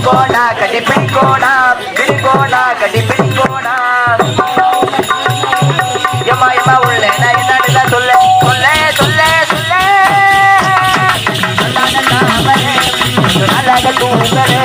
பிடிங்கோடா கட்டி பிடிங்கோடா பிடிங்கோடா கட்டி பிடிங்கோடா எம்மா எம்மா உள்ள நான் என்னன்னு சொல்ல சொல்ல சொல்ல சொல்ல அழக தூங்கலே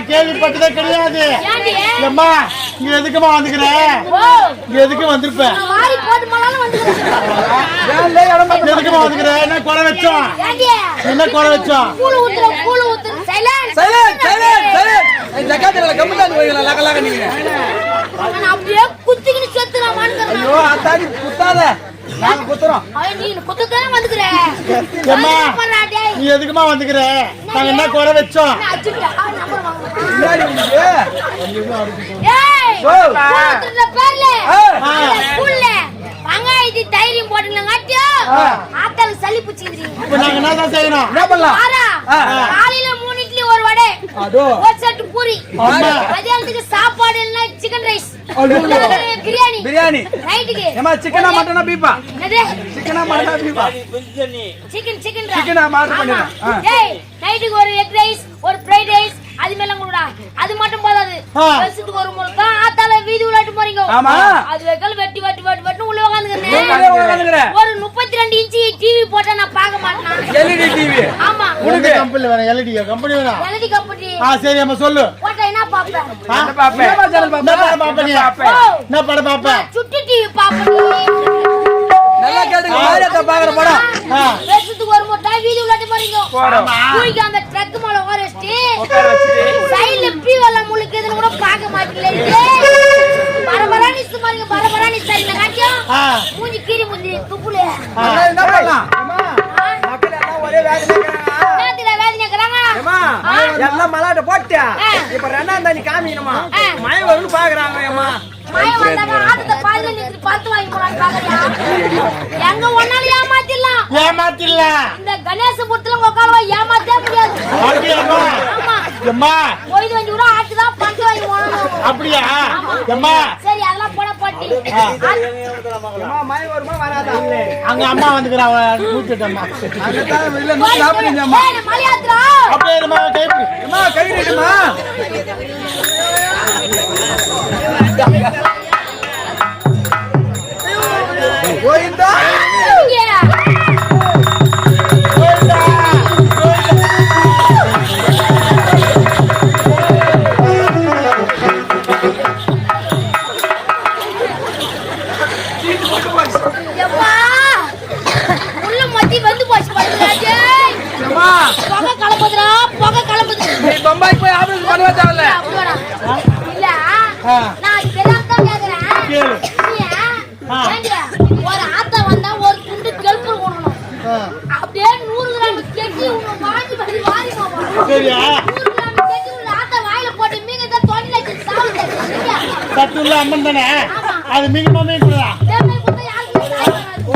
கேள்விப்பட்டதே கிடையாது. எதுக்குமா வந்துக்கிற? எதுக்கு வந்திருப்பேன்? எதுக்குமா வந்துக்கிற? என்ன குறை வச்சோம்? என்ன குறை வச்சோம்? நீ எதுக்குமா வந்துக்கிற? நாங்க என்ன குறை வச்சோம்? தைரியம் போட்டுலங்காட்டியோ ஆத்தால சளி பிடிச்சிருக்கீங்க. நாங்க என்ன செய்யணும்? காலையில 3 இட்லி ஒரு வடை ஒரு செட்டு பூரி, மதியானத்துக்கு சாப்பாடு எல்லாம் சிக்கன் ரைஸ், பிரியாணி பிரியாணி நைட்டுக்கு சிக்கனா மட்டனா பீஃபா? சிக்கனா மட்டனா பீஃபா? சிக்கன் சிக்கன் சிக்கனா ஆர்டர் பண்ணிடுறேன். டேய் நைட்டுக்கு ஒரு எக் ரைஸ் ஒரு ஃப்ரைட் ரைஸ் அது மேல கூடா. அது மட்டும் போதாது, வருஷத்துக்கு ஒரு முறை தான் ஆத்தால வீதி விளையாட்டு போறீங்க. அது வெக்கல் வெட்டி வெட்டி வெட்டி வெட்டி உள்ள உட்காந்துக்கிறேன். ஒரு 32 இன்ச்சு டிவி போட்டா நான் பார்க்க மாட்டேன். LED TV. ஆமா உனக்கு கம்பெனி வேணும். எல்இடி கம்பெனி வேணும். LED company. சரி அம்மா சொல்லு. போட்டா என்ன பாப்பேன்? என்ன பாப்பேன்? என்ன சேனல் பாப்பேன்? என்ன படம் பாப்பேன்? சுட்டி டிவி பாப்பேன். நல்லா கேட்டுங்க. மாரியத்த பாக்குற படம். வருஷத்துக்கு ஒரு முறை தான் வீதி விளையாட்டு போறீங்க. குளிக்க அந்த ட்ரக் மேல உட்கார வச்சிட்டு சைடுல பீவல முழுக்குதுன்னு கூட பார்க்க மாட்டீங்களே. பரபரானி சுமாரிங்க பரபரானி சரிங்க காட்டியும் மூஞ்சி கீரி மூஞ்சி துப்புல. என்ன பண்ணலாம்? மக்கள் எல்லாம் ஒரே வேதனைக்கறாங்க. வேதனைக்கறாங்க. எல்லாம் நல்லா மலாட்ட போட்டு இப்ப ரெண்டாம் தண்ணி காமிக்கணுமா மழை வரும்னு பாக்குறாங்க அம்மா மயம் வந்தாங்க ஆட்டத்தை பாதியில நிறுத்தி பத்து வாங்கி போறாங்க பாக்கறியா எங்க ஒன்னால ஏமாத்திடலாம் இந்த கணேசபுரத்துல உட்காரவா ஏமாத்தே முடியாது அப்படியாம்மா ஆமா அம்மா போய் வந்து கூட ஆட்டுதான் பத்து வாங்கி போறோம் அப்படியா அம்மா சரி அதெல்லாம் போட போட்டி அம்மா மழை வருமா வராதா அங்க அம்மா வந்துக்கிறா கூட்டிட்டம்மா அங்கதான் இல்ல நீ சாப்பிடுங்க அம்மா மலையாத்ரா அப்படியே அம்மா கைப்பிடி அம்மா கை நீட்டுமா கோயிந்தா உள்ள மத்தி வந்து போச்சு பாருங்க புகை கலப்புதுரா நீ பம்பாய்க்கு போய் ஆபரேஷன் பண்ணவே தேவையில்ல இல்ல நான் இதெல்லாம் தான் கேக்குறேன் கேளு ஒரு ஆத்தா வந்தா ஒரு துண்டு கெல்பு போடணும் அப்படியே 100 கிராம் கெட்டி உங்க வாங்கி படி வாரி போவோம் சரியா 100 கிராம் கெட்டி உள்ள ஆத்தா வாயில போட்டு மீங்க தான் தொண்டையில வச்சு சாப்பிடுங்க சத்துள்ள அம்மன் தானே அது மினிமம் மீன்குறா தேவை கூட யாருக்கு சாப்பிடுறாங்க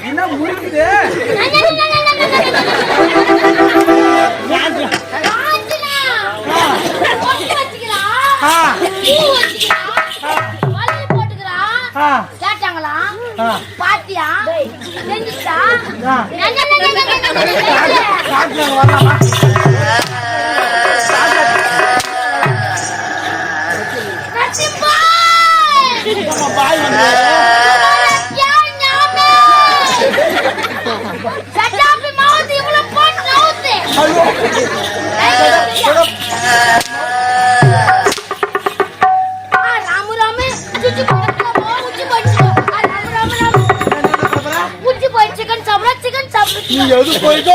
என்ன முடிக்குது கேட்டாங்களா பாத்தியா செஞ்சுட்டா பாய் வந்து நீ எது போயிட்டோ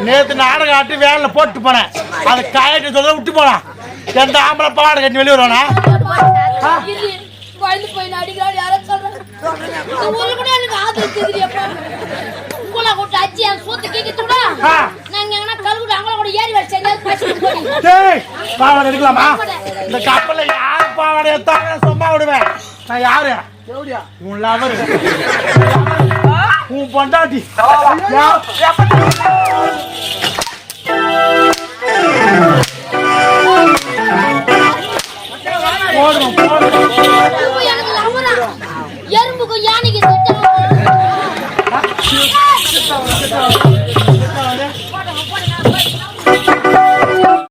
நேத்து நாடகம் ஆட்டி வேலை போட்டு போனேன் அதை காயட்டி சொல்ல விட்டு போனா எந்த ஆம்பளை பாவாடை கட்டி வெளியே வருவானா குழந்தை போய் அடிக்கிறாள் யாரோ சொல்றாங்க கூட எனக்கு ஆதரவு தெரியுப்பா உங்களை கூட்ட அச்சி அந்த சூத்து கேக்கிட்டுடா நாங்க எங்கன்னா கல்குட அங்கள கூட ஏறி வர சரியா பசி போடி டேய் பாவாடை எடுக்கலாமா இந்த கப்பல்ல யார் பாவாடை எடுத்தாங்க சும்மா விடுவேன் நான் யாரு எப்படியா உன் லவர் உன் பொண்டாட்டி போடுறோம் எனக்கு லவரா எறும்புக்கு யானைக்கு செட்